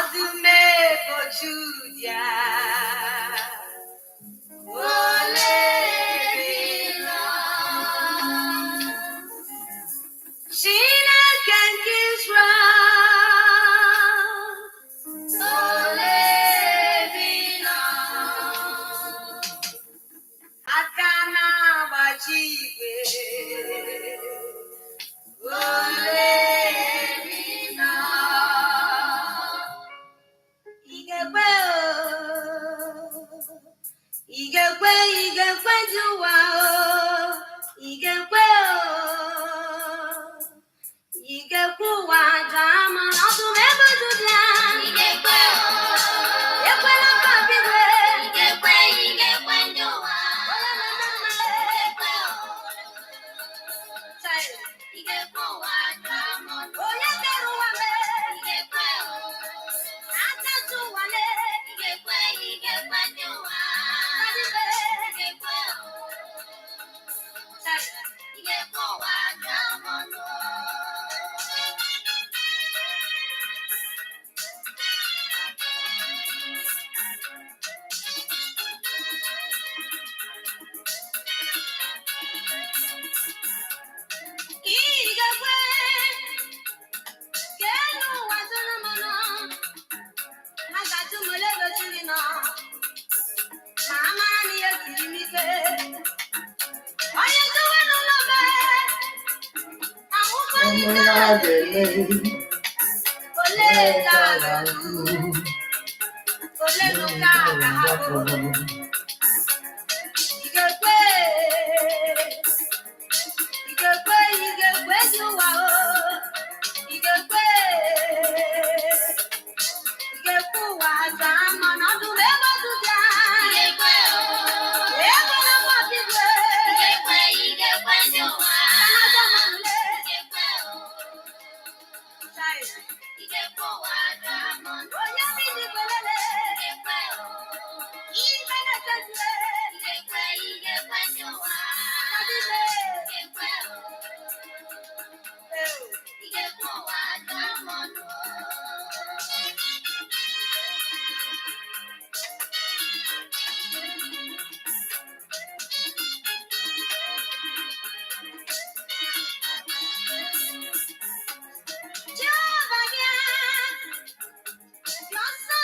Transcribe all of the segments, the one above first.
Adume for Julia. Ole Bila. Sheena can kiss round. Ole Bila. Akana bachiwe. Ole Bila. Igekwe juwa o. Igekwe o. Igekwe wa jama otu mebe judia. Igekwe o. Igekwe na kabigwe. Igekwe juwa. Igekwe o. Igekwe wa jama. Oye keru wa me. Igekwe o. Atatu wale. Igekwe juwa. Jesus,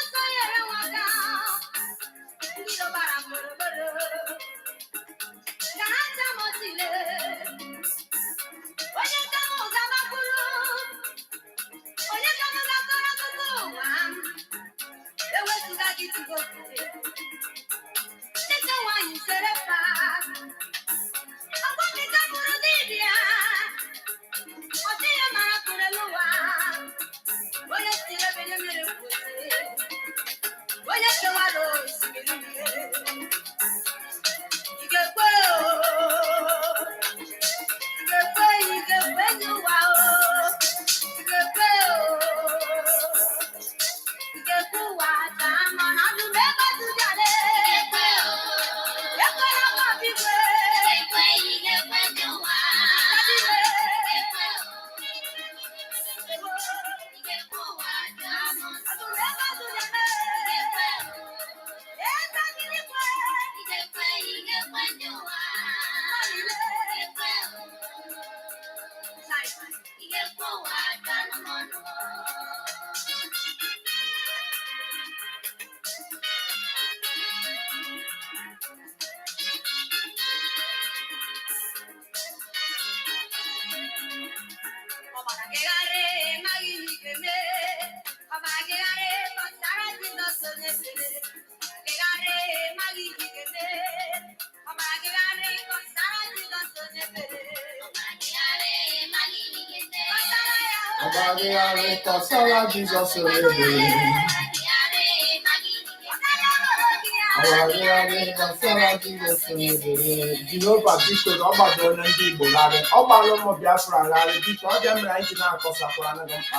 Jehovah Biko na ọgbado onye ndị Igbo larị ọgbalụ ụmụ Biafra larị biko ọ dị mere anyị ji na-akọsapụrụ anaghị mkpa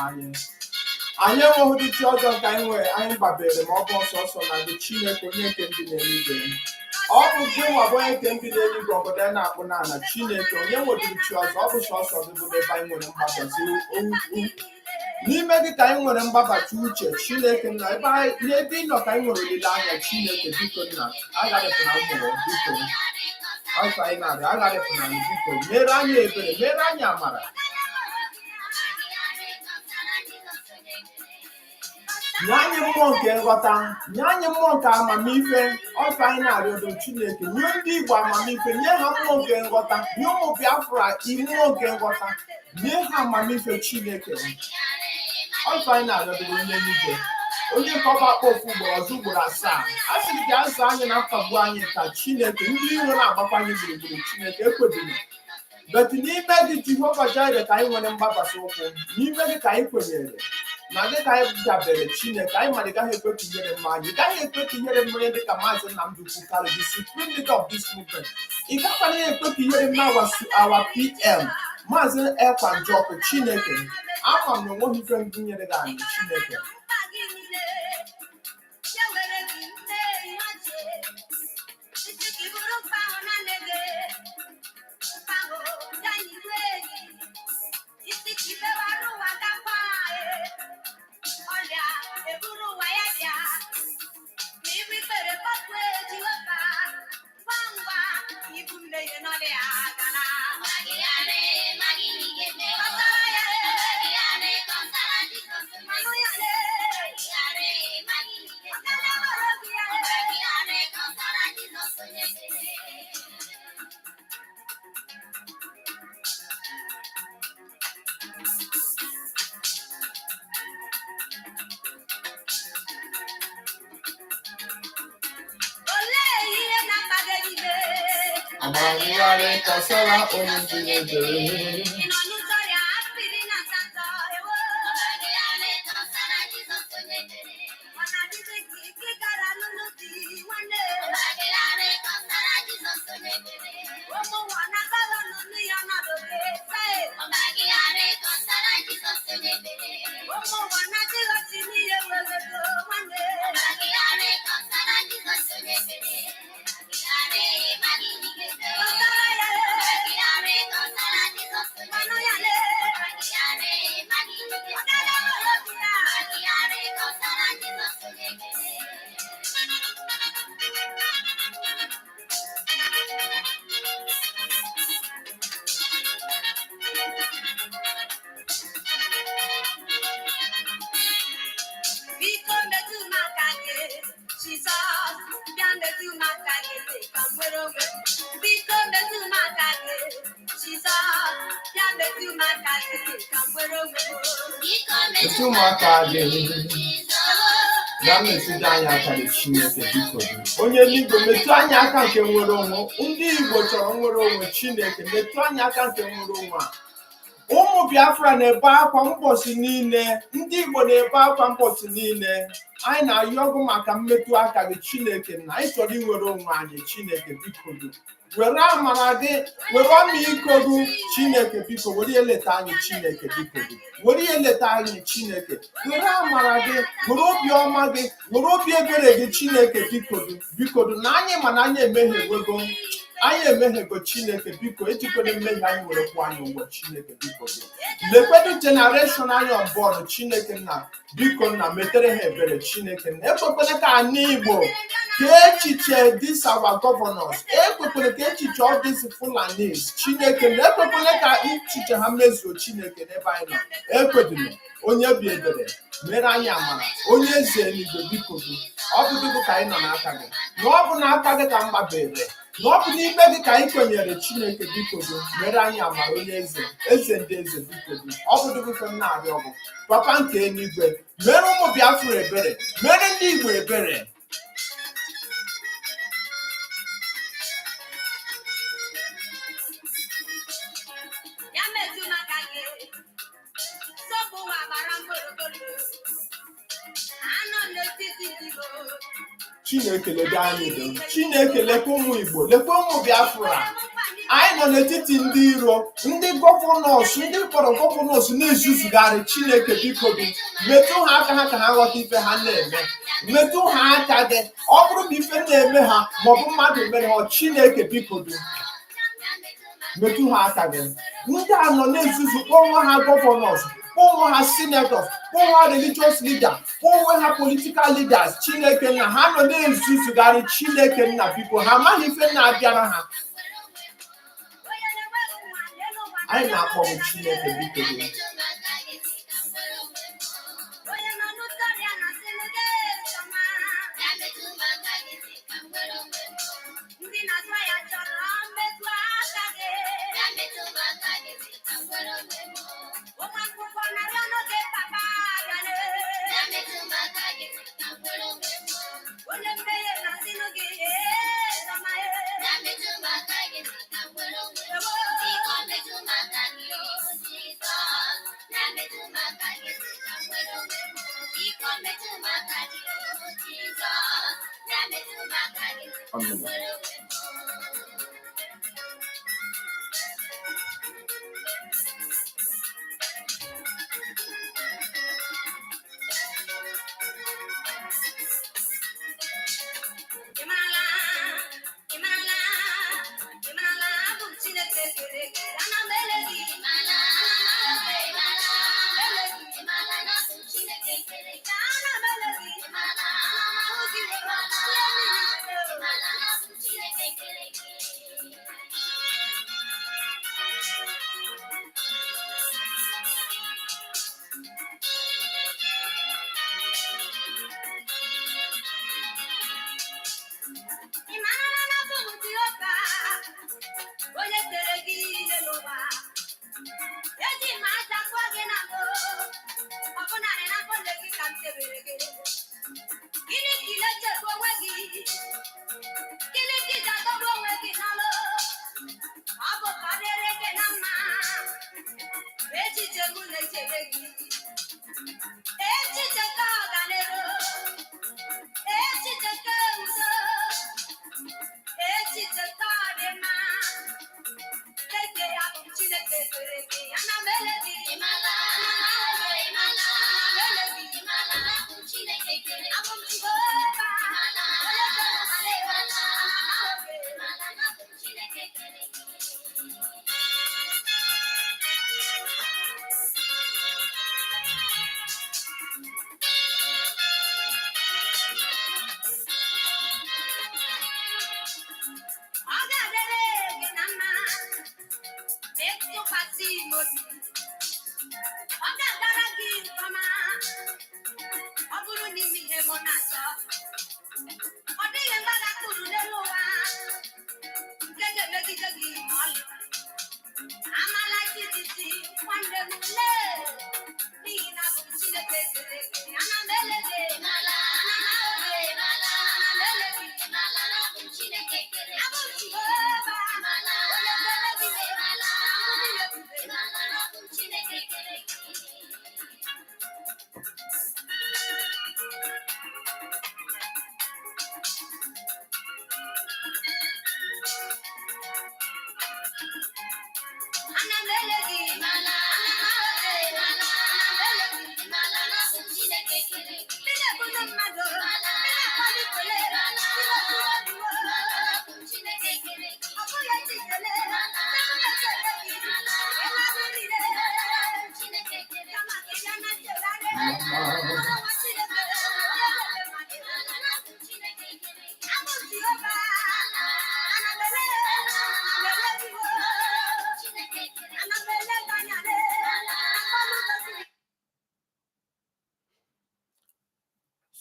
anyị enweghị dịtị ọjọọ nke anyị nwere anyị gbabere ma ọ bụ ọsọsọ na ndị Chineke onye nke ndị n'eluigwe ọ bụ gị nwa bụ onye nke ndị n'eluigwe obodo a na-akpụ n'ala Chineke onye nwedịrị chi ọzọ ọ bụ sọsọ gị bụ ebe anyị nwere mgbagọzi okwu n'ime gị ka anyị nwere mgbabata uche Chineke nna n'ebe ị nọ ka anyị nwere olileanya Chineke biko nna agharịpụna mmụọ biko ọkwa anyị na-arịọ agharịpụna biko mere anyị ebere mere anyị amara nye anyị mmụọ nke nghọta nye anyị mmụọ nke amamife ọkwa anyị na-arịọdo Chineke nye ndị Igbo amamife nye ha mmụọ nke nghọta nye ụmụ Biafra mmụọ nke nghọta nye ha amamife Chineke ọkwa anyị na-arịọdo onye n'igwe onye nke ọba akpọ ofu ugboro ọzọ ugboro 7 a sị gị azụ anyị na mkpagbu anyị ka Chineke ndị iro na-agbakwa anyị gburugburu Chineke ekwebina bet n'ime gị Jehova Jire ka anyị nwere mgbabasị ụkwụ n'ime gị ka anyị kwenyere na gị ka anyị dabere Chineke anyị mara ị gaghị ekwe ka ihere mma anyị ị gaghị ekwe ka ihere mmanye dịka maazị Nnamdi Kwukarị the supreme leader of this movement ị gakwana ya ekwe ka ihere mma our PM maazị Ekpa Njọkụ Chineke ama m na onweghị ife ndị nyere gị anyị Chineke Amagharị kasara onye Chineke ụmụaka gị ya metụta anyị aka dị Chineke biko gị onye n'igwe metụ anyị aka nke nwere onwe ndị Igbo chọrọ nwere onwe Chineke metụ anyị aka nke nwere onwe a ụmụ Biafra na-ebe akwa mkpọsi niile ndị Igbo na-ebe akwa mkpọsi niile anyị na-ayọ ọgụ maka mmetụ aka gị Chineke na anyị chọrọ inwere onwe anyị Chineke biko gị were amara gị were ọmịiko gị Chineke biko were ihe leta anyị Chineke biko gị were ihe leta anyị Chineke were amara gị were obiọma gị were obi ebere gị Chineke biko gị na anyị mana anyị emeghego Chineke biko ejikwere mmehie anyị were kwụọ anyị ụgwọ Chineke biko gị lekwedu generation anyị ọbọọlụ Chineke nna biko nna metere ha ebere Chineke nna ekwekwele ka anyị Igbo ka echiche dis our governors ekwekwele ka echiche all these Fulanis Chineke na ekwekwele ka echiche ha mezuo Chineke n'ebe anyị nọ ekwedịla onye bi ebere mere anyị amara onye eze eluigwe biko gị ọ bụdụgo ka anyị nọ n'aka gị na ọ bụ n'aka gị ka m gbabere na ọ bụ n'ime gị ka anyị kwenyere Chineke biko gị mere anyị amara onye eze ndị eze biko gị ọ bụdụgo ka m na-arịọ ọgụ papa nke eluigwe mere ụmụ Biafra ebere mere ndị Igbo ebere Chineke lede anyị dị Chineke lekwa ụmụ Igbo lekwa ụmụ Biafra anyị nọ n'etiti ndị iro ndị gọvanọs ndị kpọrọ gọvanọs na-ezuzugharị Chineke biko gị metụ ha aka ha ka ha ghọta ife ha na-eme metụ ha aka gị ọ bụrụ na ife na-eme ha maọbụ mmadụ mere ha Chineke biko gị metụ ha aka gị ndị a nọ na-ezuzu kpọọ nwa ha gọvanọs who has senators, who have religious leaders, who have political leaders, Chineke na ha no dey susugari Chineke na people ha ma ife na abiara ha. Anyị na-akpọ bụ Chineke biko.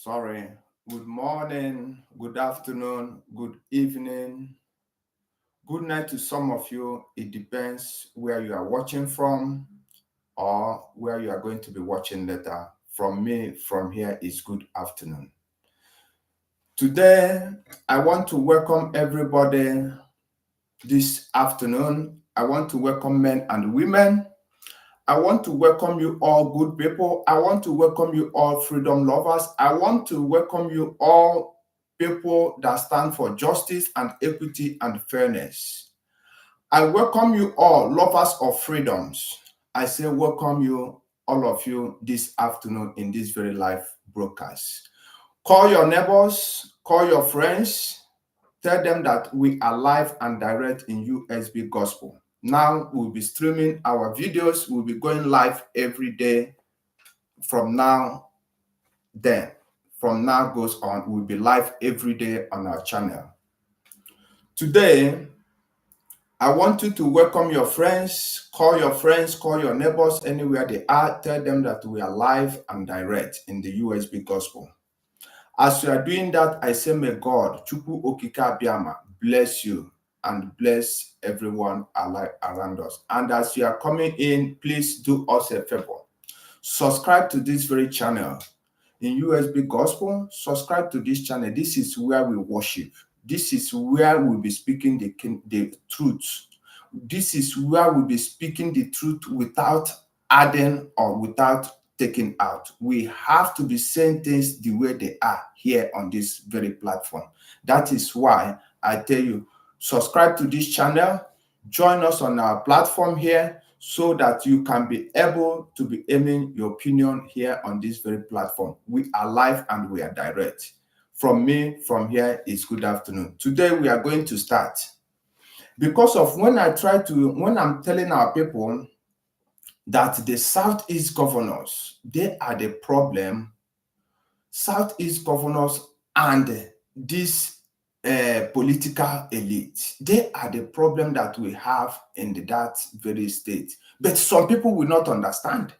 Sorry. Good morning, good afternoon, good evening, good night to some of you. It depends where you are watching from or where you are going to be watching later. From me, from here is good afternoon. Today, I want to welcome everybody this afternoon. I want to welcome men and women. I want to welcome you all good people. I want to welcome you all freedom lovers. I want to welcome you all people that stand for justice and equity and fairness. I welcome you all lovers of freedoms. I say welcome you, all of you, this afternoon in this very live broadcast. Call your neighbors, call your friends, tell them that we are live and direct in USB Gospel Now we'll be streaming our videos. We'll be going live every day from now. Then, from now goes on, we'll be live every day on our channel. Today, I want you to welcome your friends, call your neighbors anywhere they are. Tell them that we are live and direct in the USB gospel. As you are doing that, I say, may God, Chukwu Okike Abiama, bless you and bless everyone around us. And as you are coming in, please do us a favor. Subscribe to this very channel in USB Gospel. Subscribe to this channel. This is where we worship. This is where we'll be speaking the truth. This is where we'll be speaking the truth without adding or without taking out. We have to be saying things the way they are here on this very platform. That is why I tell you, subscribe to this channel, join us on our platform here so that you can be able to be aiming your opinion here on this very platform. We are live and we are direct. From me, from here is good afternoon. Today we are going to start. Because of when I'm telling our people that the Southeast governors, they are the problem. Southeast governors and this political elite, they are the problem that we have in that very state. But some people will not understand.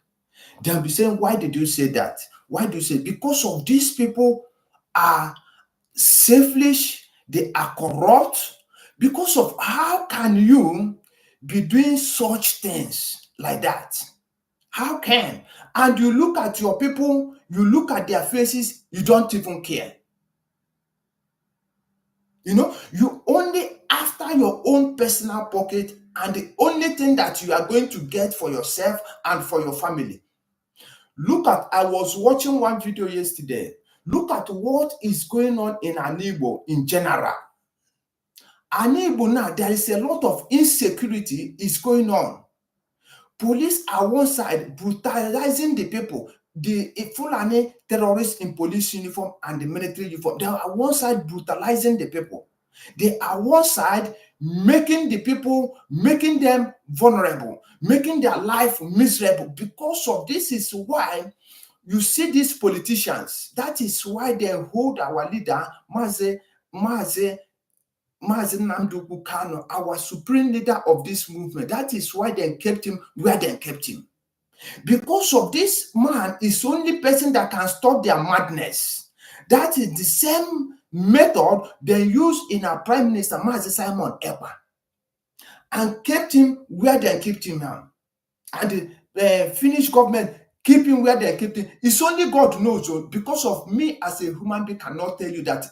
They'll be saying, why did you say that? Why do you say? Because of these people are selfish, they are corrupt. Because of how can you be doing such things like that? How can? And you look at your people, you look at their faces, you don't even care. You only after your own personal pocket, and the only thing that you are going to get for yourself and for your family. I was watching one video yesterday. Look at what is going on in Anigbo in general. Anigbo now, there is a lot of insecurity is going on. Police are one side brutalizing the people. The Fulani terrorists in police uniform and the military uniform, they are one side brutalizing the people. They are one side making the people, making them vulnerable, making their life miserable. Because of this is why you see these politicians. That is why they hold our leader, Mazi Nnamdi Kanu, our supreme leader of this movement. That is why they kept him where they kept him. Because of this man is the only person that can stop their madness. That is the same method they used in our Prime Minister, Mazi Simon Ekpa, and kept him where they kept him now. And the Finnish government keep him where they kept him. It's only God knows. So because of me as a human being cannot tell you that,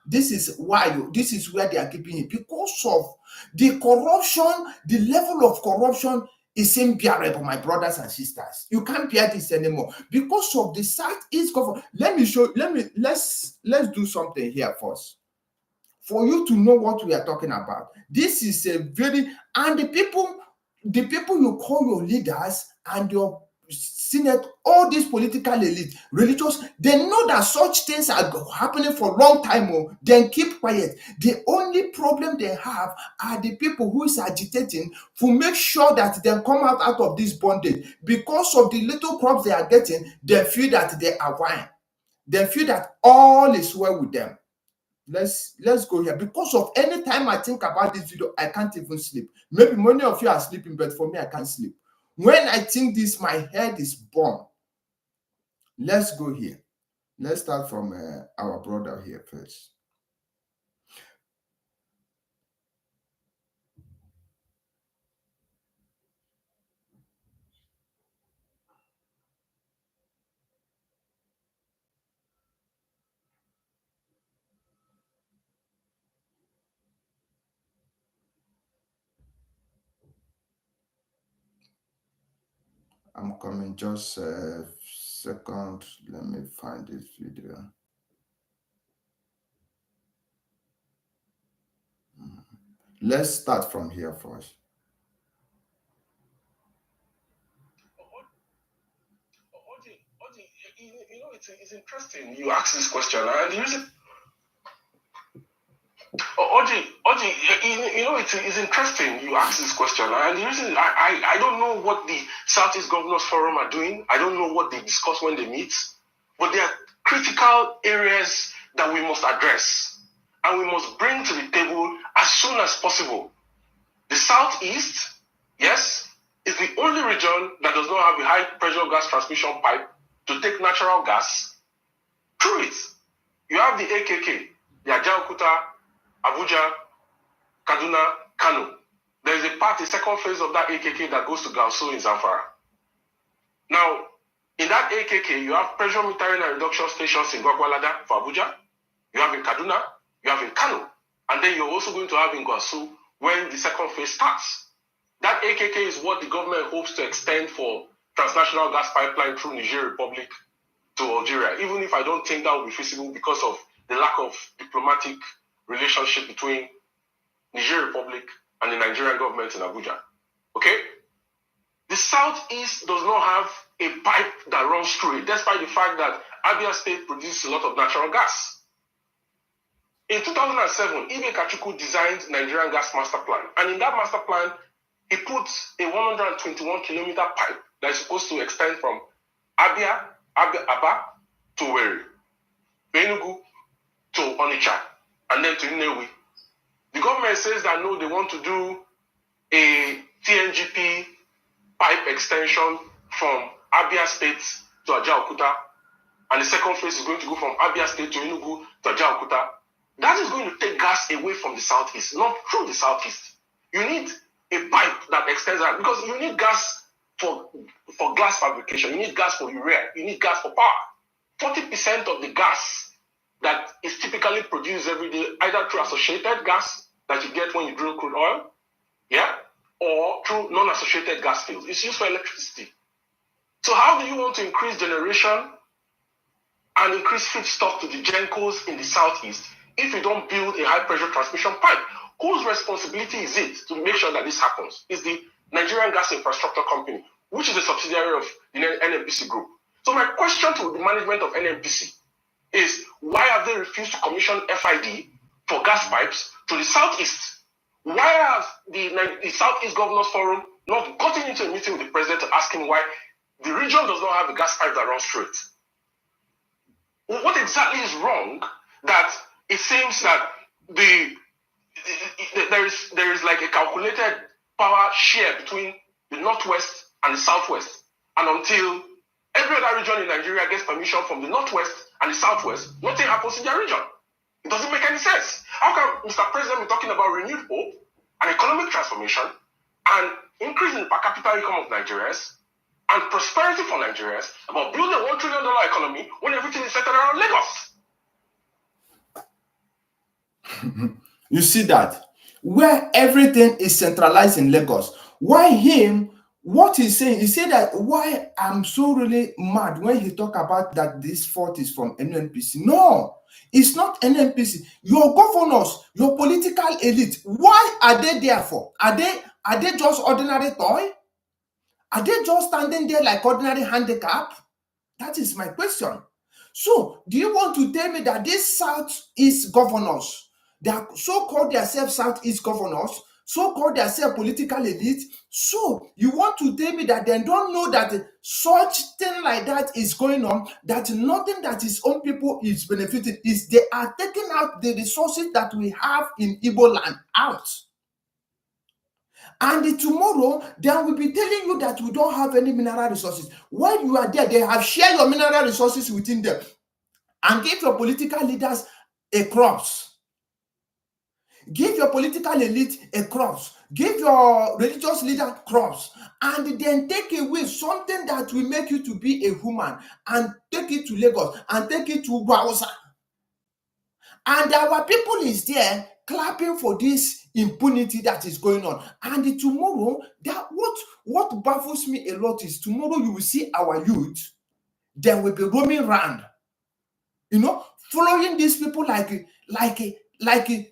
this is why, this is where they are keeping him. Because of the corruption, the level of corruption is unbearable, my brothers and sisters. You can't bear this anymore. Because of the Southeast government. Let's do something here first. For you to know what we are talking about. This is a very, and the people you call your leaders and your Senate, all these political elite, religious, they know that such things are happening for a long time. Then keep quiet. The only problem they have are the people who is agitating to make sure that they come out of this bondage. Because of the little crops they are getting, they feel that they are fine. They feel that all is well with them. Let's go here. Because of any time I think about this video, I can't even sleep. Maybe many of you are sleeping, but for me, I can't sleep. When I think this, my head is bomb. Let's go here. Let's start from our brother here first. I'm coming, just a second. Let me find this video. Let's start from here first. It's interesting. You ask this question, and Oji, you know, it's interesting you ask this question. And the reason I don't know what the Southeast Governors Forum are doing. I don't know what they discuss when they meet. But there are critical areas that we must address. And we must bring to the table as soon as possible. The Southeast, yes, is the only region that does not have a high pressure gas transmission pipe to take natural gas through it. You have the AKK, the Ajaokuta, Abuja, Kaduna, Kano. There is a part, the second phase of that AKK that goes to Gauso in Zamfara. Now, in that AKK, you have pressure metering and reduction stations in Gwagwalada for Abuja. You have in Kaduna, you have in Kano. And then you're also going to have in Gauso when the second phase starts. That AKK is what the government hopes to extend for transnational gas pipeline through Niger Republic to Algeria, even if I don't think that will be feasible because of the lack of diplomatic relationship between Niger Republic and the Nigerian government in Abuja. Okay? The Southeast does not have a pipe that runs through it, despite the fact that Abia State produces a lot of natural gas. In 2007, Ibe Kachuku designed Nigerian Gas Master Plan, and in that master plan, he put a 121-kilometer pipe that is supposed to extend from Aba to Weri, Enugu to Onitsha, and then to Nnewi. The government says that no, they want to do a TNGP pipe extension from Abia State to Ajaokuta, and the second phase is going to go from Abia State to Enugu to Ajaokuta. That is going to take gas away from the Southeast, not through the Southeast. You need a pipe that extends out, because you need gas for glass fabrication, you need gas for urea, you need gas for power. 40% of the gas that is typically produced every day, either through associated gas that you get when you drill crude oil, yeah, or through non-associated gas fields, it's used for electricity. So how do you want to increase generation and increase feedstock to the GenCos in the Southeast if you don't build a high-pressure transmission pipe? Whose responsibility is it to make sure that this happens? It's the Nigerian Gas Infrastructure Company, which is a subsidiary of the NNPC Group. So my question to the management of NNPC is, why have they refused to commission FID for gas pipes to the Southeast? Why has the Southeast Governors Forum not gotten into a meeting with the president to ask him why the region does not have a gas pipe that runs through it? What exactly is wrong that it seems that there is like a calculated power share between the Northwest and the Southwest, and until every other region in Nigeria gets permission from the Northwest and the Southwest, nothing happens in their region. It doesn't make any sense. How can Mr. President be talking about renewed hope and economic transformation and increase in the per capita income of Nigerians and prosperity for Nigerians about building a $1 trillion economy when everything is centered around Lagos? You see that? Where everything is centralized in Lagos. Why him? What he's saying, he said that why I'm so really mad when he talk about that this fault is from NNPC. No, it's not NNPC. Your governors, your political elite, why are they there for? Are they just ordinary toy? Are they just standing there like ordinary handicap? That is my question. So, do you want to tell me that these Southeast governors, they are so-called themselves Southeast governors, so-called themselves political elite, so you want to tell me that they don't know that such thing like that is going on, that nothing that his own people is benefiting, is they are taking out the resources that we have in Igbo land out. And tomorrow, they will be telling you that we don't have any mineral resources. While you are there, they have shared your mineral resources within them. And give your political leaders a crops. Give your political elite a crops. Give your religious leader crops. And then take away something that will make you to be a human, and take it to Lagos and take it to Hausa. And our people is there clapping for this impunity that is going on. And tomorrow, that what baffles me a lot is tomorrow you will see our youth, they will be roaming around, following these people like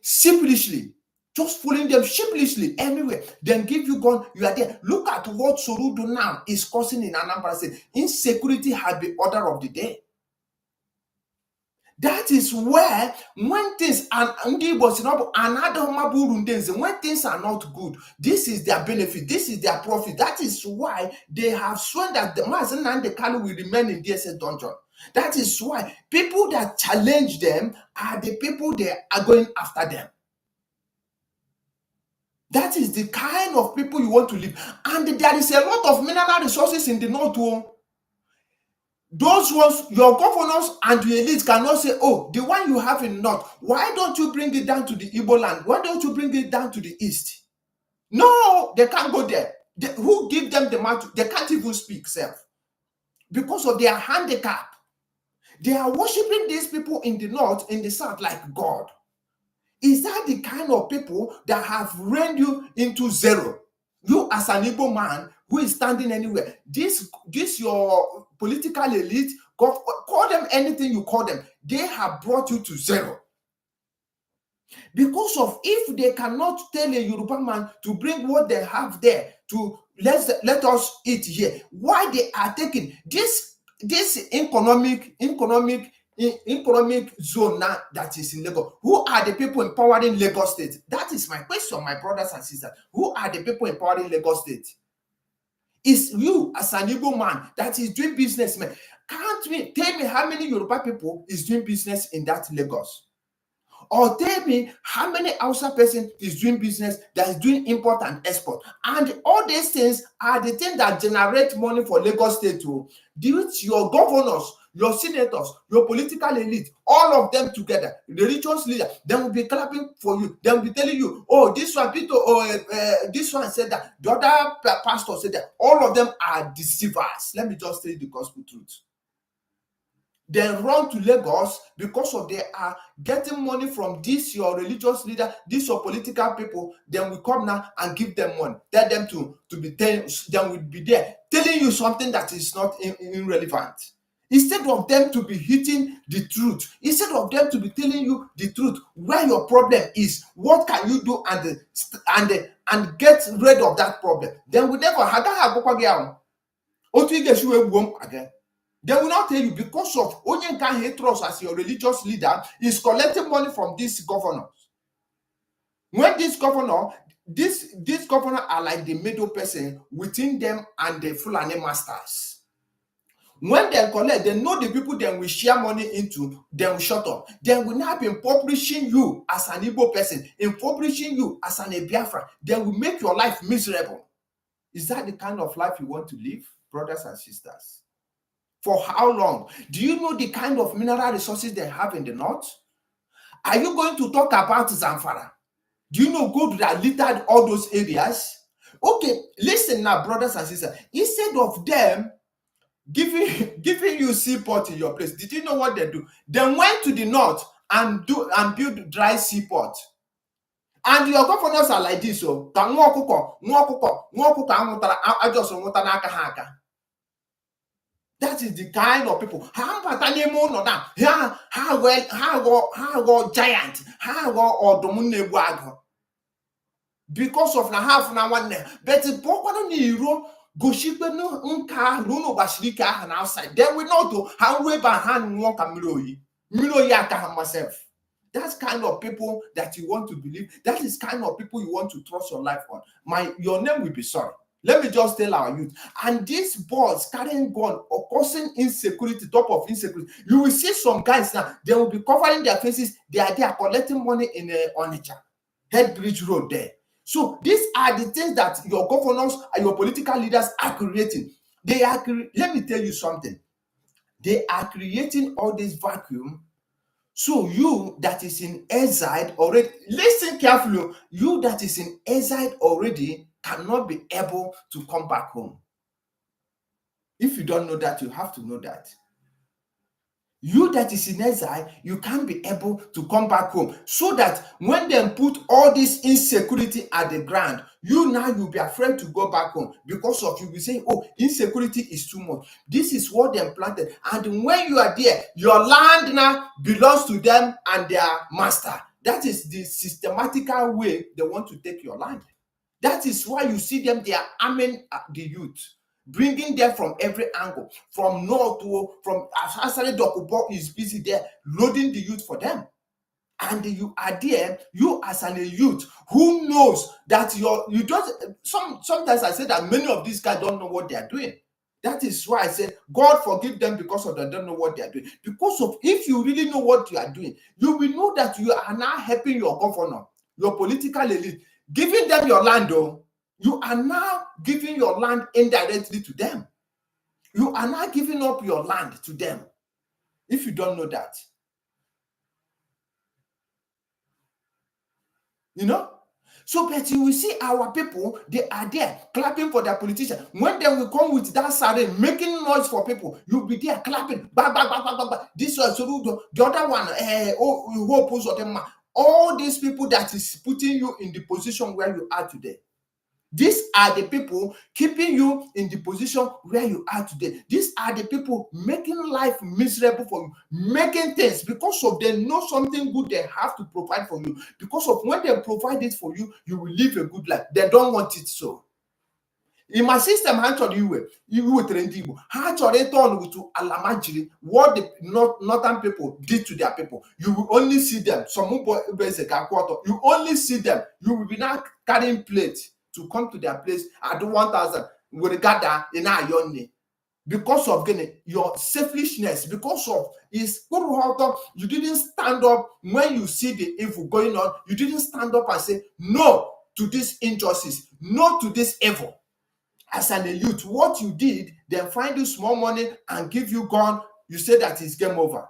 sheepishly, just following them sheepishly anywhere. Then give you gun, you are there. Look at what Sorudo now is causing in Anambra State. Insecurity has been order of the day. That is where when things when things are not good, this is their benefit, this is their profit. That is why they have sworn that the Mazen and the Kalu will remain in DSS dungeon. That is why people that challenge them are the people that are going after them. That is the kind of people you want to live. And there is a lot of mineral resources in the north. Those ones, your governors and the elite cannot say, oh, the one you have in north, why don't you bring it down to the Igbo land? Why don't you bring it down to the east? No, they can't go there. Who give them the mouth? They can't even speak self because of their handicap. They are worshiping these people in the north, in the south, like God. Is that the kind of people that have reigned you into zero? You as an Igbo man who is standing anywhere, this your political elite, call them anything you call them, they have brought you to zero. Because of if they cannot tell a Yoruba man to bring what they have there to let us eat here, why they are taking this economic zone now that is in Lagos? Who are the people empowering Lagos State? That is my question, my brothers and sisters. Who are the people empowering Lagos State? It's you as an Igbo man that is doing business, man. Tell me how many Yoruba people is doing business in that Lagos? Or tell me how many Hausa person is doing business that is doing import and export. And all these things are the things that generate money for Lagos State. Your governors, your senators, your political elite, all of them together, the religious leader, they will be clapping for you. They will be telling you, oh, this one, Peter, this one said that, the other pastor said that. All of them are deceivers. Let me just tell you the gospel truth. They run to Lagos because of they are getting money from this your religious leader, this your political people. Then we come now and give them money. Tell them to be telling, then we'll be there telling you something that is not irrelevant. Instead of them to be hitting the truth, instead of them to be telling you the truth, where your problem is, what can you do and get rid of that problem, then we never had that again. They will not tell you because of Onyenka Hatros as your religious leader is collecting money from these governors. When this governor are like the middle person within them and the Fulani masters. When they collect, they know the people they will share money into, they will shut up. They will not be impoverishing you as an Igbo person, impoverishing you as an Biafra. They will make your life miserable. Is that the kind of life you want to live, brothers and sisters? For how long? Do you know the kind of mineral resources they have in the north? Are you going to talk about Zamfara? Do you know go to that littered all those areas? Okay, listen now, brothers and sisters. Instead of them giving you seaport in your place, did you know what they do? They went to the north and build dry seaport. And your governors are like this. So that is the kind of people. How giant, because of na half na one. But the Pokano Niro Goshipe no unka no bashirika and outside. Then we know to how we ban hand walk a Miroyaka myself. That's kind of people that you want to believe. That is kind of people you want to trust your life on. Your name will be sorry. Let me just tell our youth. And these boys carrying gun or causing insecurity, top of insecurity. You will see some guys now, they will be covering their faces. They are there collecting money in Onitsha, Headbridge Road there. So these are the things that your governors and your political leaders are creating. Let me tell you something. They are creating all this vacuum. So you that is in exile already, listen carefully, you that is in exile already cannot be able to come back home. If you don't know that, you have to know that. You that is in exile, you can't be able to come back home. So that when they put all this insecurity at the ground, you'll be afraid to go back home because of you will say, oh, insecurity is too much. This is what they planted. And when you are there, your land now belongs to them and their master. That is the systematical way they want to take your land. That is why you see them, they are arming the youth. bringing them from every angle, from north to from Asasari Dokubo is busy there loading the youth for them. And you are there, you as a youth who knows that you just sometimes I say that many of these guys don't know what they are doing. That is why I said God forgive them because of they don't know what they are doing. Because of if you really know what you are doing, you will know that you are now helping your governor, your political elite, giving them your land. Though you are now giving your land indirectly to them. You are now giving up your land to them. If you don't know that. You know? So, but you will see our people, they are there clapping for their politician. When they will come with that siren, making noise for people, you'll be there clapping. Bah, bah, bah, bah, bah, bah. This one, so the other one, all these people that is putting you in the position where you are today. These are the people keeping you in the position where you are today. These are the people making life miserable for you, making things because of they know something good they have to provide for you. Because of when they provide it for you, you will live a good life. They don't want it so. In my system, how to you will trendy. How to return to Alamajiri, what the northern people did to their people. You will only see them. You only see them. You will be now carrying plates to come to their place at 1,000 will gather in Ayoni because of your selfishness, because of is you didn't stand up when you see the evil going on. You didn't stand up and say no to this injustice, no to this evil. As an elite, what you did, then find you small money and give you gun. You say that it's game over.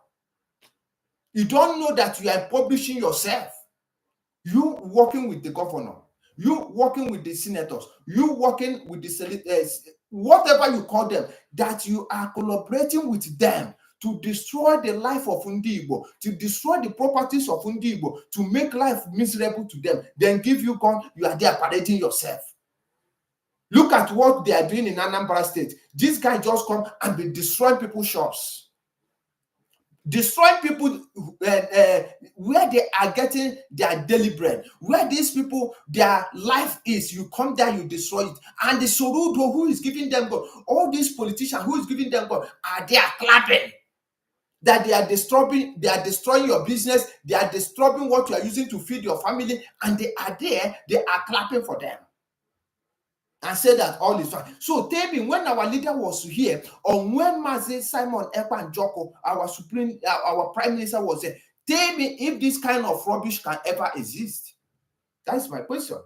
You don't know that you are publishing yourself. You working with the governor. You working with the senators, you working with the whatever you call them, that you are collaborating with them to destroy the life of Ndigbo, to destroy the properties of Ndigbo, to make life miserable to them, then give you gun, you are there parading yourself. Look at what they are doing in Anambra State. This guy just come and be destroying people's shops. Destroy people where they are getting their daily bread, where these people, their life is. You come there, you destroy it. And the Sorudo who is giving them God, all these politicians who is giving them God, are there clapping that they are destroying your business, they are destroying what you are using to feed your family, and they are there, they are clapping for them. And say that all is fine. So tell me, when our leader was here, or when Mazi Simon Ekpa and Joko, our prime minister was here, tell me if this kind of rubbish can ever exist. That's my question.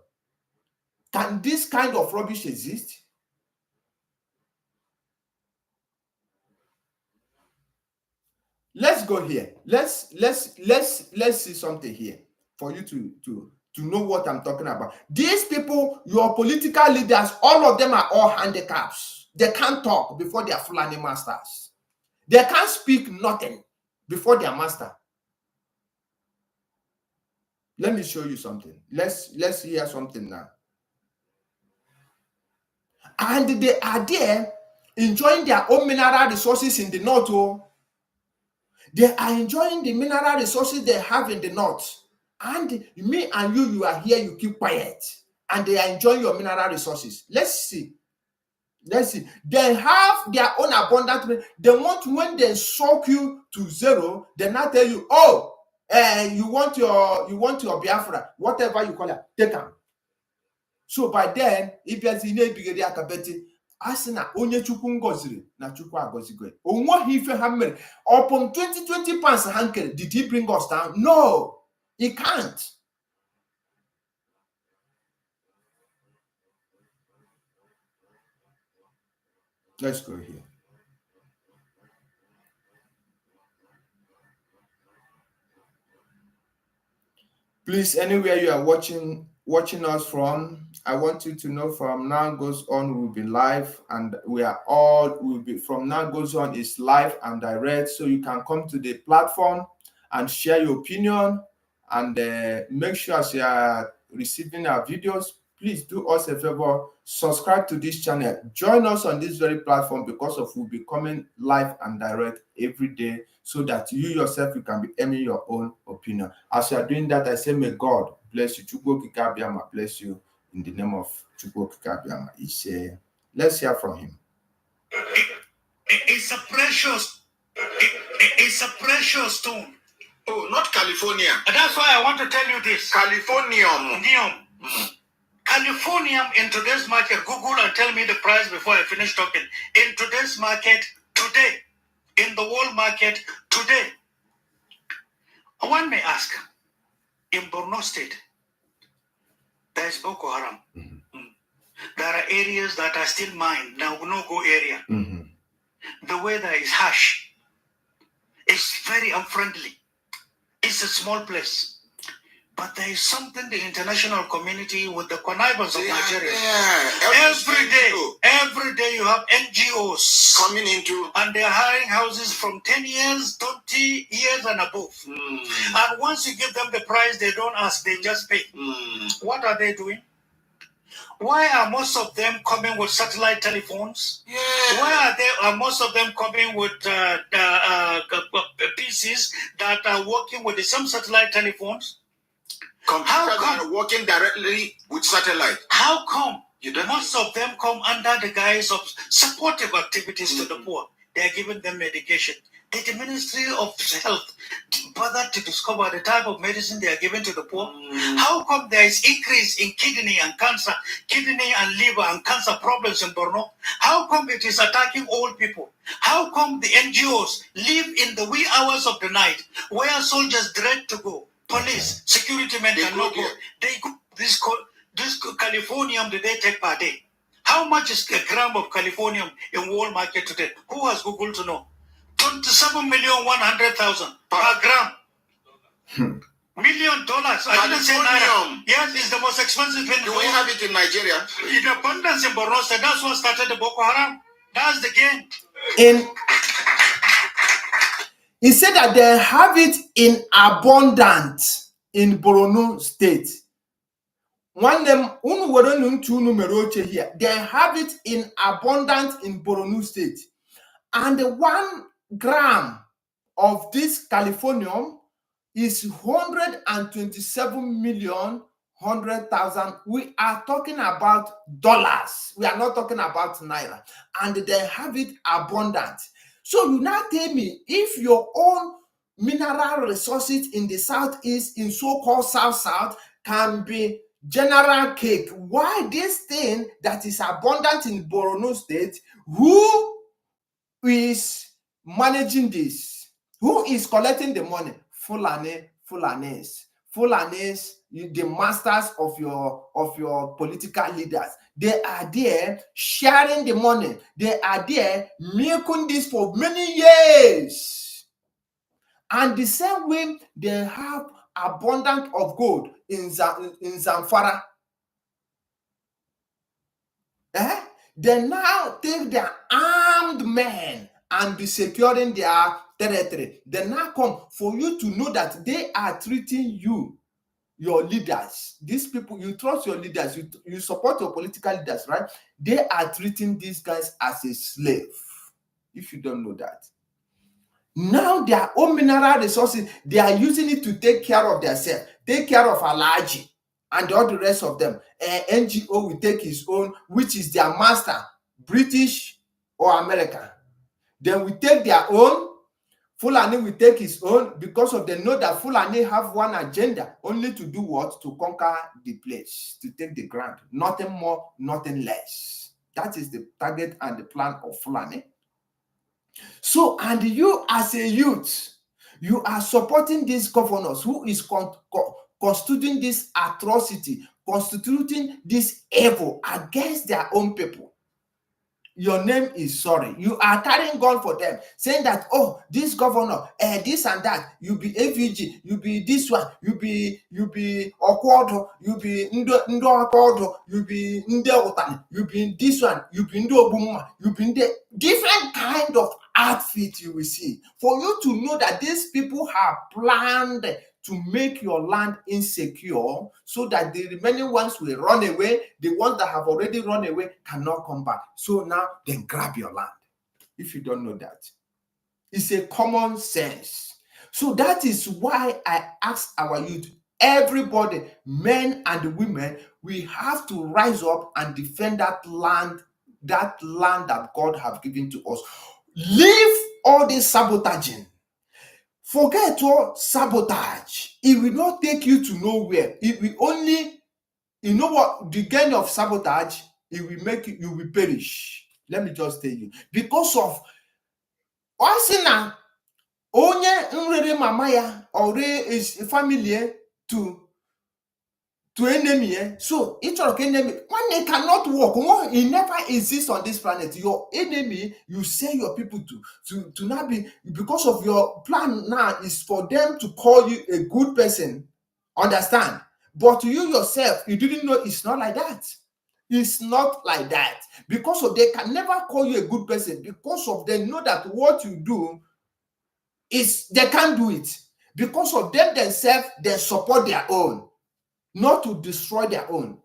Can this kind of rubbish exist? Let's go here. Let's see something here for you to know what I'm talking about. These people, your political leaders, all of them are all handicaps. They can't talk before they are Fulani masters. They can't speak nothing before their master. Let me show you something. Let's hear something now. And they are there enjoying their own mineral resources in the north. Oh. They are enjoying the mineral resources they have in the north. And me and you are here, you keep quiet. And they are enjoying your mineral resources. Let's see. They have their own abundant. They want, when they shock you to zero, they now tell you, oh, you want your Biafra, whatever you call it, take them. So by then, if you see akabeti, asina onye chukwu ngoziri na chukwu agozigwe. Onwa ife ha mere. Upon 2020 pounds hanker, did he bring us down? No, he can't. Let's go here. Please, anywhere you are watching us from, I want you to know from now goes on, we'll be live, and will be from now goes on is live and direct. So you can come to the platform and share your opinion, and make sure as you are receiving our videos, please do us a favor, subscribe to this channel, join us on this very platform, because we'll be coming live and direct every day, so that you yourself, you can be aiming your own opinion. As you are doing that, I say, may God bless you. Chukwu Kikabiama bless you in the name of Chukwu Kikabiama. Let's hear from him. It's a precious. It's a precious stone. Oh, not California. And that's why I want to tell you this. Californium. Californium in today's market. Google and tell me the price before I finish talking. In today's market today, in the world market today, one may ask, in Borno State, there is Boko Haram. There are areas that are still mined, now no-go area. The weather is harsh. It's very unfriendly. It's a small place. But there is something the international community with the connivance of Nigeria. Every day you have NGOs coming into, and they are hiring houses from 10 years, 20 years and above. And once you give them the price, they don't ask, they just pay. What are they doing? Why are most of them coming with satellite telephones? Why are most of them coming with PCs that are working with the same satellite telephones? Computers are working directly with satellite. How come most of them come under the guise of supportive activities to the poor? They are giving them medication. Did the Ministry of Health bother to discover the type of medicine they are giving to the poor? How come there is increase in kidney and cancer, kidney and liver and cancer problems in Borno? How come it is attacking old people? How come the NGOs live in the wee hours of the night where soldiers dread to go? Police, security men cannot go. They go this Californium that they take per day. How much is a gram of Californium in world market today? Who has Google to know? 27,100,000 per gram. $1 million. I didn't say naira. Yes, it's the most expensive thing. Do we have it in Nigeria? In abundance in Borno State. That's what started the Boko Haram. That's the game. He said that they have it in abundance in Borno State. One them here. They have it in abundance in Borno State. And 1 gram of this Californium is 127,100,000. We are talking about dollars. We are not talking about naira. And they have it abundant. So you now tell me, if your own mineral resources in the southeast, in so-called south-south, can be general cake, why this thing that is abundant in Borno State, who is managing this? Who is collecting the money? Fulanis, the masters of your political leaders. They are there sharing the money. They are there making this for many years. And the same way they have abundance of gold in Zamfara. They now take their armed men and be securing their territory. They now come for you to know that they are treating you, your leaders, these people, you trust your leaders, you support your political leaders, right? They are treating these guys as a slave. If you don't know that. Now their own mineral resources, they are using it to take care of themselves, take care of Alaji and all the rest of them. NGO will take his own, which is their master, British or American. Then we take their own. Fulani will take his own, because of they know that Fulani have one agenda, only to do what? To conquer the place, to take the ground. Nothing more, nothing less. That is the target and the plan of Fulani. So, and you as a youth, you are supporting these governors who is constituting this atrocity, constituting this evil against their own people. Your name is sorry. You are carrying gun for them, saying that, oh, this governor, this and that, you be AVG, you be this one, you be Okwodo, you be Ndo Okwodo, you be Nde Otani, you be this one, you be Ndo Obuma, you be the different kind of outfit you will see. For you to know that these people have planned to make your land insecure, so that the remaining ones will run away. The ones that have already run away cannot come back. So now then grab your land. If you don't know that, it's a common sense. So that is why I ask our youth, everybody, men and women, we have to rise up and defend that land that land that God have given to us. Leave all this sabotaging. Forget all sabotage. It will not take you to nowhere. It will only, you know what, the gain of sabotage, it will make you will perish. Let me just tell you. Because of Osina, onye nrere mama ya or is family to enemy. So each of enemy, when they cannot work, he never exists on this planet. Your enemy, you sell your people to not be, because of your plan now is for them to call you a good person. Understand? But you yourself, you didn't know it's not like that. It's not like that. Because of they can never call you a good person, because of they know that what you do is they can't do it. Because of them themselves, they support their own, not to destroy their own.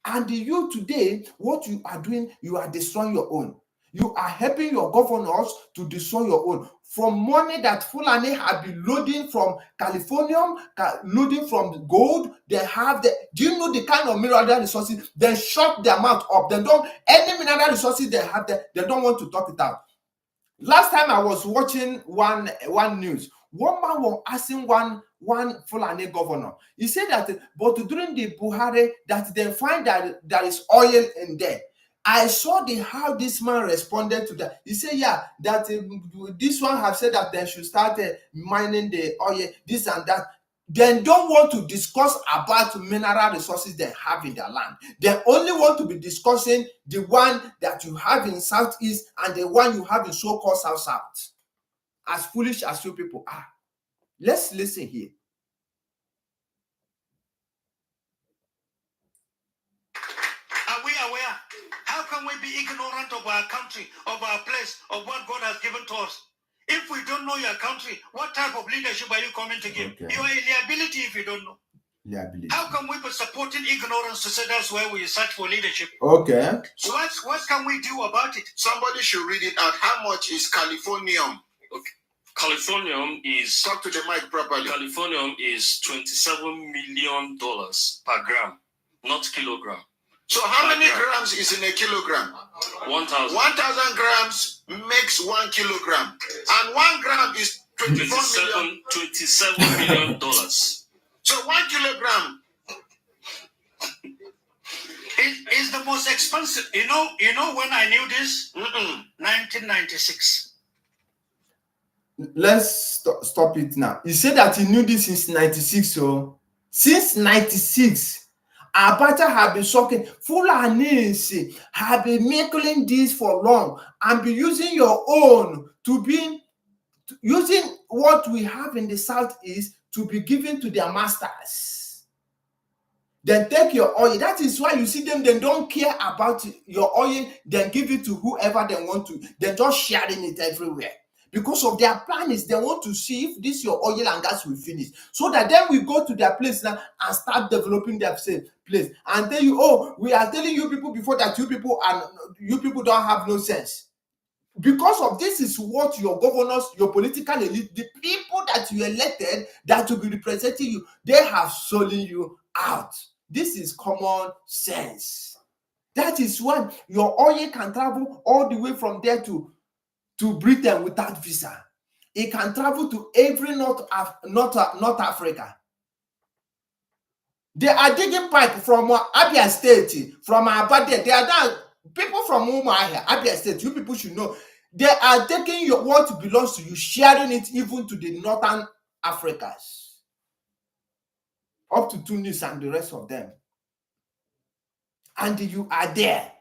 And you today, what you are doing, you are destroying your own. You are helping your governors to destroy your own. From money that Fulani have been loading from California, loading from gold, they have the, do you know the kind of mineral resources? They shut their mouth up. They don't, any mineral resources they have, they don't want to talk it out. Last time I was watching one news, one man was asking one Fulani governor. He said that, but during the Buhari, that they find that there is oil in there. I saw how this man responded to that. He said, yeah, that this one have said that they should start mining the oil, this and that. They don't want to discuss about mineral resources they have in their land. They only want to be discussing the one that you have in Southeast and the one you have in so-called South. As foolish as you people are. Let's listen here. Are we aware? How can we be ignorant of our country, of our place, of what God has given to us? If we don't know your country, what type of leadership are you coming to give? Okay. You are a liability if you don't know. Liability. How can we be supporting ignorance to say that's where we search for leadership? Okay. So what can we do about it? Somebody should read it out. How much is Californium? Okay. Californium is, Talk to the mic properly. Californium is $27 million per gram, not kilogram. So how many grams is in a kilogram? 1,000. 1,000 grams makes 1 kilogram. And 1 gram is 27 million dollars. So 1 kilogram is the most expensive. You know when I knew this? 1996. Let's stop it now. He said that he knew this since 96. So since 96, Abacha have been shocking. Fulani have been making this for long and be using your own to be using what we have in the Southeast to be given to their masters. Then take your oil. That is why you see them, they don't care about your oil, then give it to whoever they want to. They're just sharing it everywhere. Because of their plan is they want to see if this your oil and gas will finish. So that then we go to their place now and start developing their place. And tell you, oh, we are telling you people before that you people don't have no sense. Because of this is what your governors, your political elite, the people that you elected that will be representing you, they have sold you out. This is common sense. That is why your oil can travel all the way from there to Britain without visa. It can travel to every North Africa. They are digging pipe from Abia State, from Abade. They are down. People from Umuahia, Abia State, you people should know. They are taking what belongs to you, sharing it even to the Northern Africans. Up to Tunis and the rest of them. And you are there,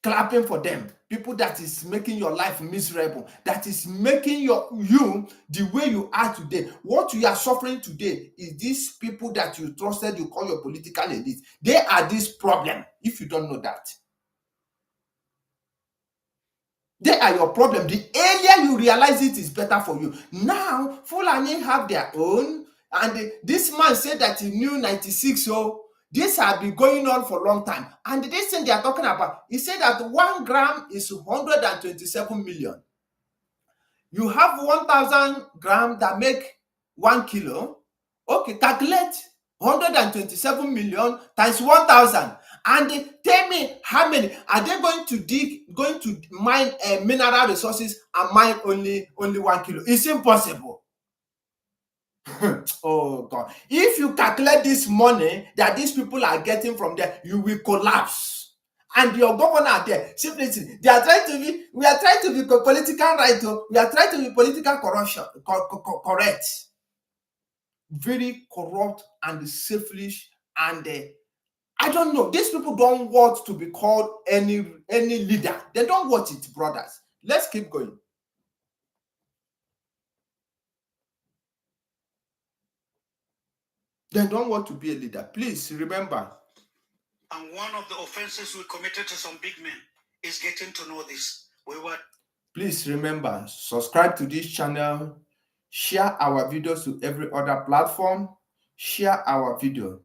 clapping for them. People that is making your life miserable, that is making you the way you are today. What you are suffering today is these people that you trusted, you call your political elite. They are this problem, if you don't know that. They are your problem. The earlier you realize it is better for you. Now, Fulani have their own, and this man said that he knew 96, so this has been going on for a long time. And this thing they are talking about, he said that 1 gram is 127 million. You have 1,000 grams that make 1 kilo. Okay, calculate 127 million times 1,000. And tell me how many are they going to mine mineral resources and mine only 1 kilo? It's impossible. Oh God! If you calculate this money that these people are getting from there, you will collapse. And your governor there, simply they are trying to be. We are trying to be political right. We are trying to be political corruption, correct. Very corrupt and selfish, and I don't know. These people don't want to be called any leader. They don't want it, brothers. Let's keep going. They don't want to be a leader. Please remember. And one of the offenses we committed to some big men is getting to know this. Please remember, subscribe to this channel, share our videos to every other platform, share our video,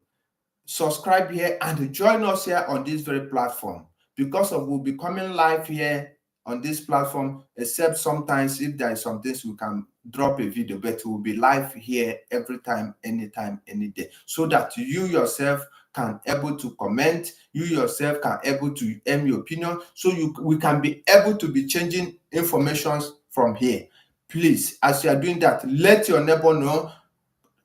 subscribe here and join us here on this very platform, because we'll be coming live here on this platform, except sometimes if there is some things we can drop a video, but we'll be live here every time, anytime, any day, so that you yourself can able to comment, you yourself can able to aim your opinion, so we can be able to be changing information from here. Please, as you are doing that, let your neighbor know,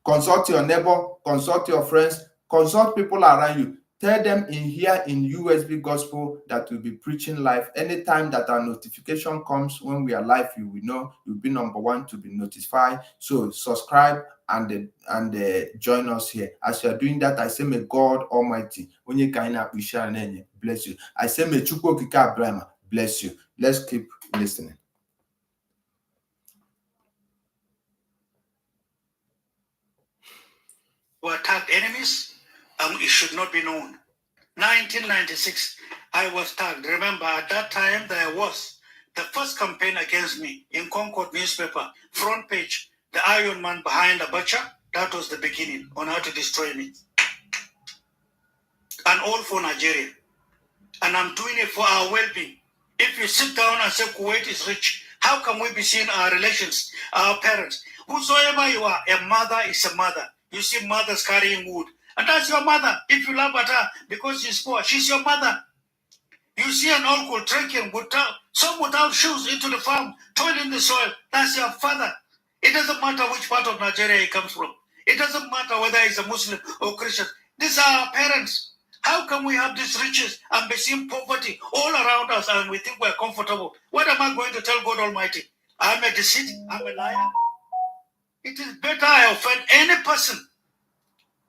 consult your neighbor, consult your friends, consult people around you. Tell them in here in USB Gospel that we'll be preaching live. Anytime that our notification comes when we are live, you will know. You'll be number one to be notified. So subscribe and join us here. As you are doing that, I say may God Almighty bless you. I say may Chukwu Okike Abraham bless you. Let's keep listening. Who attacked enemies, and it should not be known. 1996, I was tagged. Remember, at that time, there was the first campaign against me in Concord newspaper, front page, the Iron Man behind Abacha. That was the beginning on how to destroy me. And all for Nigeria. And I'm doing it for our well-being. If you sit down and say Kuwait is rich, how can we be seeing our relations, our parents? Whosoever you are, a mother is a mother. You see mothers carrying wood. And that's your mother. If you laugh at her because she's poor, she's your mother. You see an uncle trekking some without shoes into the farm, toiling the soil. That's your father. It doesn't matter which part of Nigeria he comes from. It doesn't matter whether he's a Muslim or Christian. These are our parents. How can we have these riches and be seeing poverty all around us and we think we're comfortable? What am I going to tell God Almighty? I'm a deceit. I'm a liar. It is better I offend any person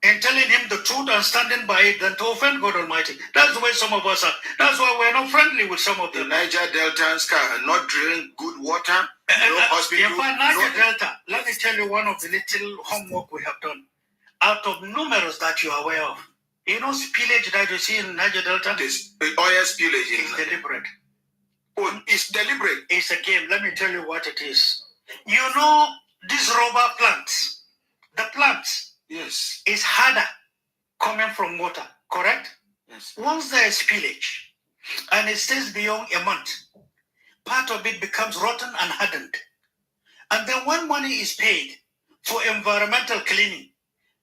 in telling him the truth and standing by it than to offend God Almighty. That's the way some of us are. That's why we're not friendly with some of them. The Niger Deltans can not drink good water, no hospital. In fact, Niger Delta, let me tell you one of the little homework we have done. Out of numerous that you are aware of, you know spillage that you see in Niger Delta? This oil spillage is deliberate. Oh, it's deliberate. It's a game. Let me tell you what it is. You know these rubber plants, the plants, yes, is harder coming from water, correct? Yes. Once there is spillage and it stays beyond a month, part of it becomes rotten and hardened. And then when money is paid for environmental cleaning,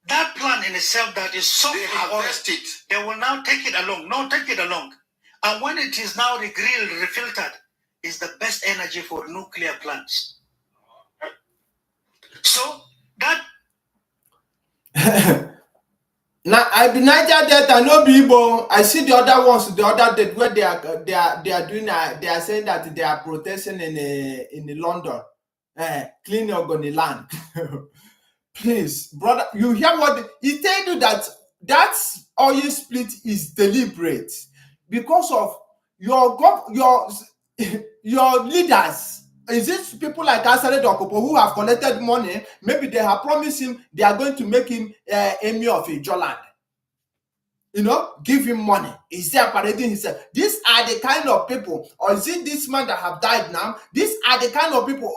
that plant in itself that is soft, they harvest it. They will now take it along. No, take it along. And when it is now regrilled, refiltered, is the best energy for nuclear plants. So that now I be Niger Delta, no Bibo. I see the other ones, the other day where they are doing. They are saying that they are protesting in London, cleaning up on the land. Please, brother, you hear what he tell you that oil split is deliberate because of your leaders. Is it people like Asare Dokupo who have collected money? Maybe they have promised him they are going to make him emir of Ijoland. You know, give him money. He's there parading himself. These are the kind of people, or is it this man that have died now? These are the kind of people.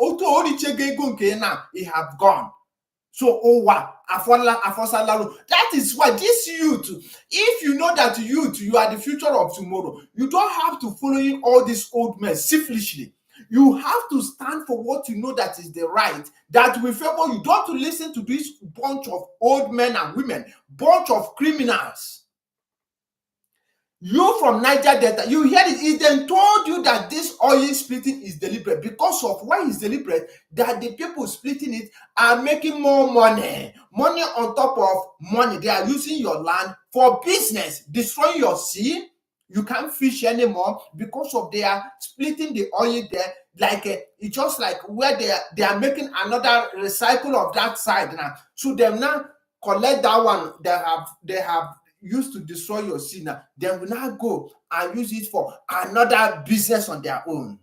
He have gone. So, that is why this youth, if you know that you are the future of tomorrow, you don't have to follow in all these old men selfishly. You have to stand for what you know that is the right, that will favor you. Don't to listen to this bunch of old men and women, bunch of criminals. You from Niger Delta, you hear it. It then told you that this oil splitting is deliberate. Because of why it's deliberate, that the people splitting it are making more money. Money on top of money. They are using your land for business, destroying your sea. You can't fish anymore because of they are splitting the oil there. Like it's just like where they are making another recycle of that side now. So them now collect that one. They have used to destroy your seed now, then will now go and use it for another business on their own.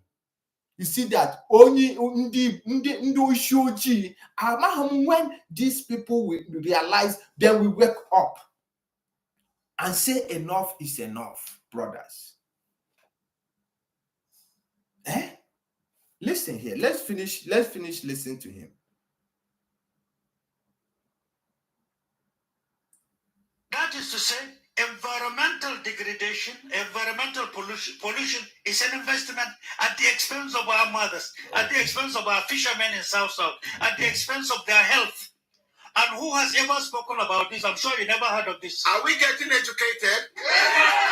You see that only when these people will realize, then we wake up and say enough is enough, brothers. Listen here. Let's finish listening to him. That is to say, environmental degradation, environmental pollution is an investment at the expense of our mothers, at the expense of our fishermen in South, at the expense of their health. And who has ever spoken about this? I'm sure you never heard of this. Are we getting educated?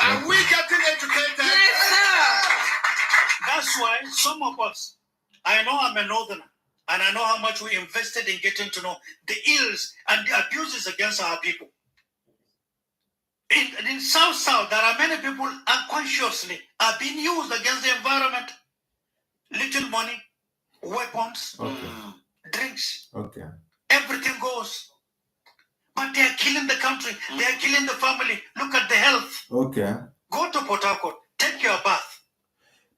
Are we getting educated? Yes, sir. That's why some of us, I know I'm a northerner, and I know how much we invested in getting to know the ills and the abuses against our people. In South, there are many people unconsciously are being used against the environment. Little money, weapons, drinks, everything goes. But they are killing the country. They are killing the family. Look at the health. Go to Port Harcourt. Take your bath.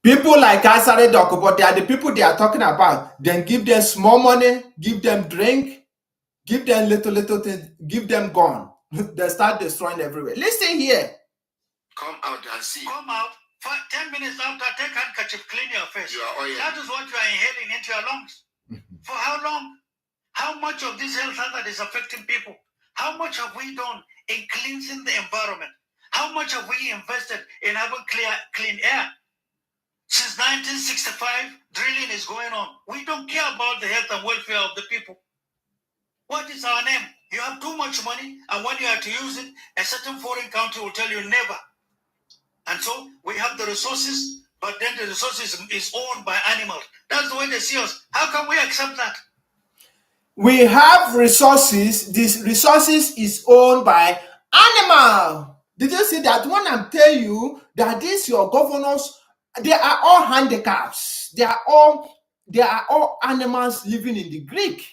People like Asare Dokubo, they are the people they are talking about. Then give them small money, give them drink, give them little things, give them gun. They start destroying everywhere. Listen here. Come out and see. Come out. 10 minutes after, take handkerchief, clean your face. That is what you are inhaling into your lungs. For how long? How much of this health hazard is affecting people? How much have we done in cleansing the environment? How much have we invested in having clean air? Since 1965, drilling is going on. We don't care about the health and welfare of the people. What is our name? You have too much money, and when you are to use it, a certain foreign country will tell you never. And so we have the resources, but then the resources is owned by animals. That's the way they see us. How can we accept that? We have resources. These resources is owned by animal. Did you see that? When I tell you that these your governors, they are all handicaps. They are all animals living in the Greek.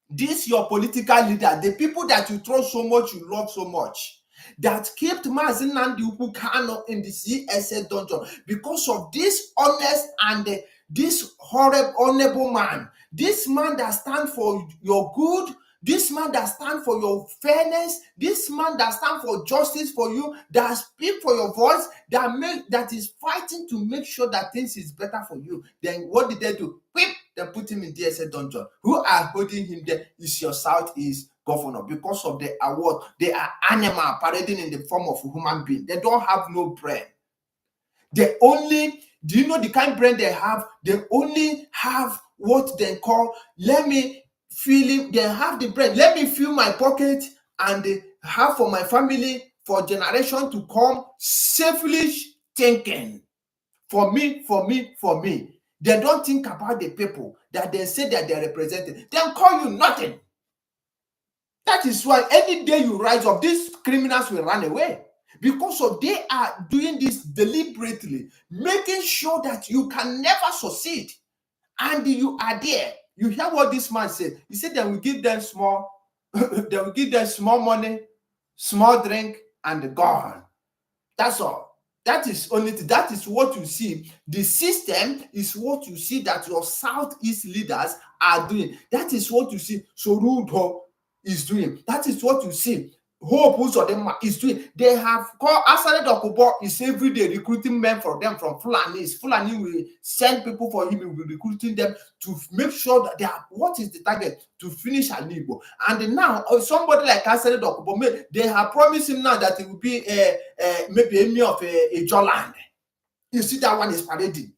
This your political leader, the people that you trust so much, you love so much, that kept Mazi Nnamdi Kanu in the CSA dungeon because of this honest and this horrible, honorable man. This man that stands for your good, this man that stands for your fairness, this man that stands for justice for you, that speaks for your voice, that is fighting to make sure that things is better for you. Then what did they do? Whip, they put him in DSA dungeon. Who are holding him there is your Southeast governor because of the award. They are animal parading in the form of a human being. They don't have no brain. They only, do you know the kind of brain they have? They only have what they call, let me feel it. They have the brain. Let me fill my pocket and they have for my family, for generation to come, selfish thinking. For me. They don't think about the people that they say that they're representing. They'll call you nothing. That is why any day you rise up, these criminals will run away. Because of they are doing this deliberately, making sure that you can never succeed. And you are there. You hear what this man said. He said they will give them small, they will give them small money, small drink, and gone. That's all. That is what you see. The system is what you see that your Southeast leaders are doing. That is what you see Sorudo is doing. That is what you see Hope Uzodinma is doing. They have called Asare Dokubo is every day recruiting men for them from Fulani. Fulani will send people for him. He will be recruiting them to make sure that they are, what is the target? To finish Alibo. And now somebody like Asare Dokubo, they have promised him now that it will be maybe a of a Joland. You see that one is parading.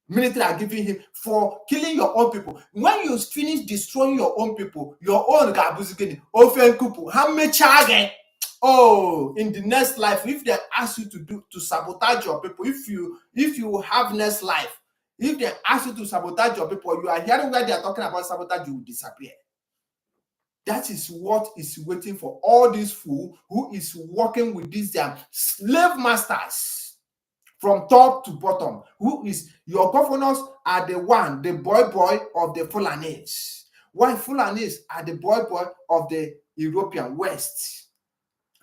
Military are giving him for killing your own people. When you finish destroying your own people, your own gabuzikini, ofen kupu, how much again? oh, in the next life, if they ask you to sabotage your people, if you have next life, if they ask you to sabotage your people, you are hearing where they are talking about sabotage, you will disappear. That is what is waiting for all these fools who is working with these slave masters from top to bottom. Who is your governors are the boy of the Fulanis. Why Fulanis are the boy of the European West?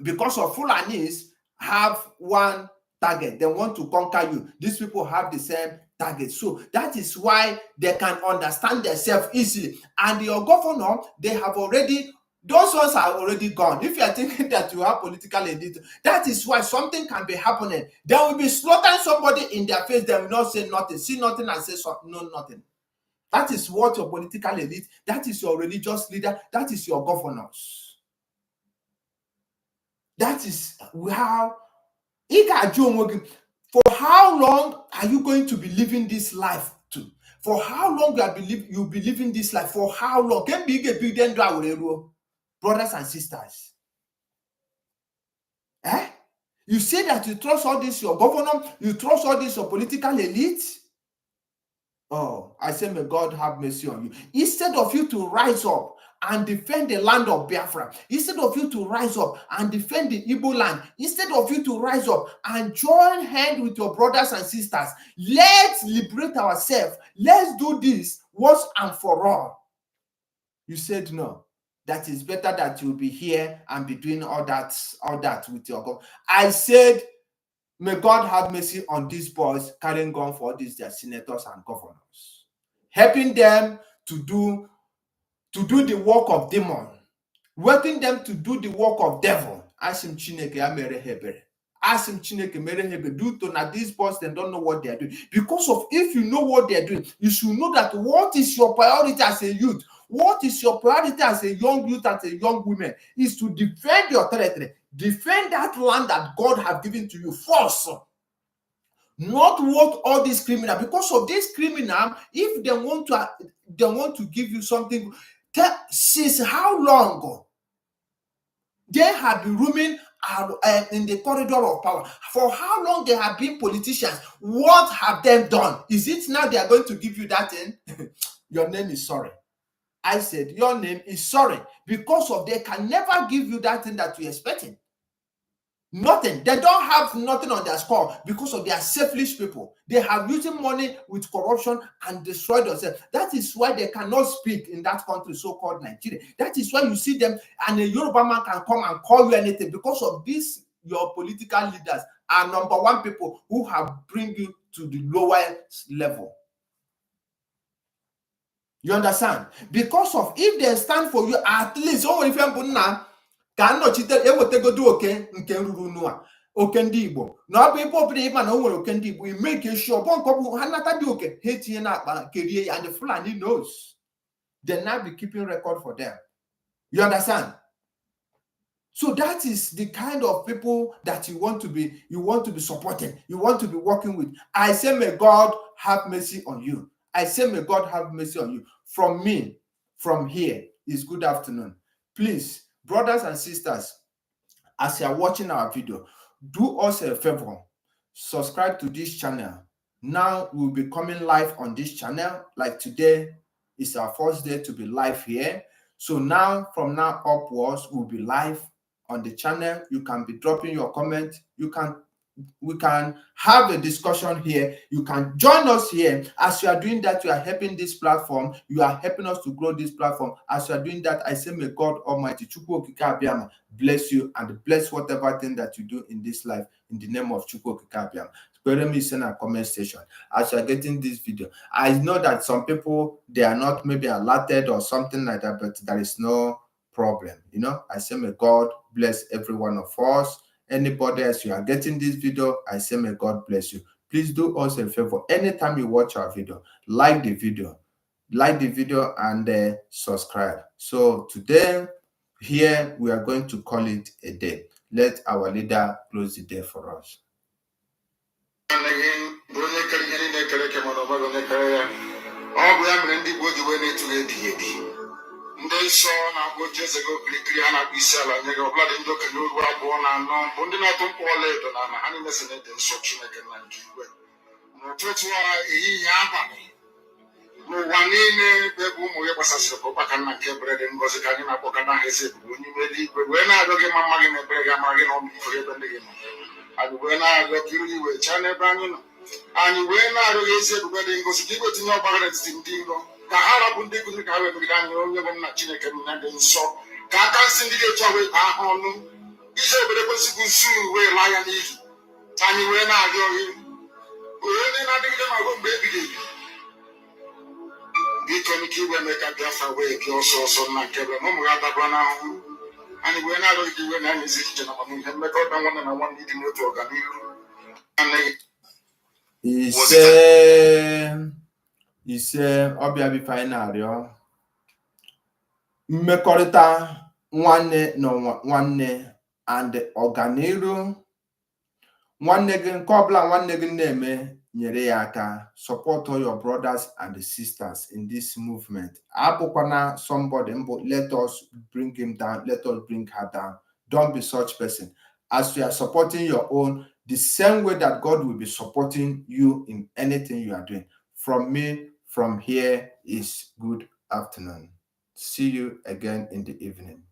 Because of Fulanis have one target. They want to conquer you. These people have the same target. So that is why they can understand themselves easily. And your governor, they have already, those ones are already gone. If you are thinking that you have political elite, that is why something can be happening. They will be slaughtering somebody in their face. They will not say nothing, see nothing and say no, nothing. That is what your political elite, that is your religious leader, that is your governors. That is how, for how long are you going to be living this life to? For how long you'll be living this life? For how long? Can be a big then brothers and sisters. You say that you trust all this your governor, you trust all this your political elite. Oh, I say may God have mercy on you. Instead of you to rise up and defend the land of Biafra, instead of you to rise up and defend the Igbo land, instead of you to rise up and join hands with your brothers and sisters, let's liberate ourselves. Let's do this once and for all. You said no. That is better that you'll be here and be doing all that with your God. I said, may God have mercy on these boys carrying gun for these their senators and governors, helping them to do the work of demon, working them to do the work of devil. Ask him Chineke mere hebere. Ask him Chineke mere hebere. Do to now these boys, they don't know what they are doing. Because of if you know what they are doing, you should know that what is your priority as a youth, what is your priority as a young youth, as a young woman, is to defend your territory, defend that land that God has given to you first. Not what all these criminals, because of this criminal, if they want to give you something, since how long they have been roaming in the corridor of power? For how long they have been politicians? What have they done? Is it now they are going to give you that thing? Your name is sorry. I said your name is sorry, because of they can never give you that thing that you're expecting. Nothing. They don't have nothing on their score because of their selfish people. They have using money with corruption and destroyed themselves. That is why they cannot speak in that country, so-called Nigeria. That is why you see them and a Yoruba man can come and call you anything, because of this. Your political leaders are number one people who have bring you to the lowest level. You understand? Because of if they stand for you, at least ka nnọchite ewetegodo oke nke ruru nua oke ndị Igbo na ọ bụ ebe ọbụla ịma na o nwere oke ndị Igbo, make sure bụ nke ọ bụ ha nata dị oke ha etinye n'akpa kerie ya, and the Fulani knows. They now be keeping record for them. You understand? So that is the kind of people that you want to be supporting, you want to be working with. I say may God have mercy on you. I say may God have mercy on you. From me, from here, is good afternoon. Please, brothers and sisters, as you are watching our video, do us a favor, subscribe to this channel. Now we'll be coming live on this channel. Like today is our first day to be live here. So now, from now upwards, we'll be live on the channel. You can be dropping your comment. We can have a discussion here. You can join us here. As you are doing that, you are helping this platform. You are helping us to grow this platform. As you are doing that, I say may God Almighty Chukwu Okike Abiama bless you and bless whatever thing that you do in this life in the name of Chukwu Okike Abiama. Spare me in a comment section as you are getting this video. I know that some people, they are not maybe alerted or something like that, but there is no problem. You know, I say may God bless every one of us. Anybody else you are getting this video, I say may God bless you. Please do us a favor. Anytime you watch our video, like the video and subscribe. So today, here we are going to call it a day. Let our leader close the day for us. ndị nsọ na-abụ jezego kirikiri a na-akpụ isi ala nye gị ọbụladị ndị okenye oru abụọ na anọ bụ ndị na-atụ mkpụ ọla edo na ha niile si na-ede nsọ Chineke na nke igwe n'ụtụtụ ehihie abalị n'ụwa niile bụ ebe ụmụ gị gbasasịrị ka ụkpaka nna nke ebere dị ngọzi ka anyị na-akpọka n'aha eze ebube onye ime eluigwe wee na-arịọ gị ma mma gị na ebere gị amara gị na ọmịiko gị ebe ndị gị nọ anyị wee na-arịọ ka iru gị wee chaa n'ebe anyị nọ anyị wee na-arịọ gị ezi ebube dị ngọzi ka igwe tinye ọgbara n'etiti ndị iro ka ha rapụ ndị nkụzi ka ha wee megide anyị onye bụ nna Chineke m na dị nsọ ka aka nsị ndị ga-eji wee baa ha ọnụ iji obodo kwesịbụ zuu wee laa ya n'ihi anyị wee na-arịọ gị onye na-adịgide ma ruo mgbe ebighị ebi biko nke iwe mee ka Biafra wee gị ọsọ ọsọ na nke bụ ụmụ ha dabara n'ahụhụ anyị wee na-arịọ gị iwe na anyị ezi echiche na amamihe mmekọrịta nwanne na nwanne ịdị n'otu ọganihu ise ọbịa bife anyị na-arịọ mmekọrịta nwanne na nwanne and ọganihu nwanne gị nke ọbụla nwanne gị na-eme nyere ya aka support all your brothers and sisters in this movement. Abukwana somebody, let us bring him down, let us bring her down. Don't be such person. As you are supporting your own, the same way that God will be supporting you in anything you are doing. From me, from here is good afternoon. See you again in the evening.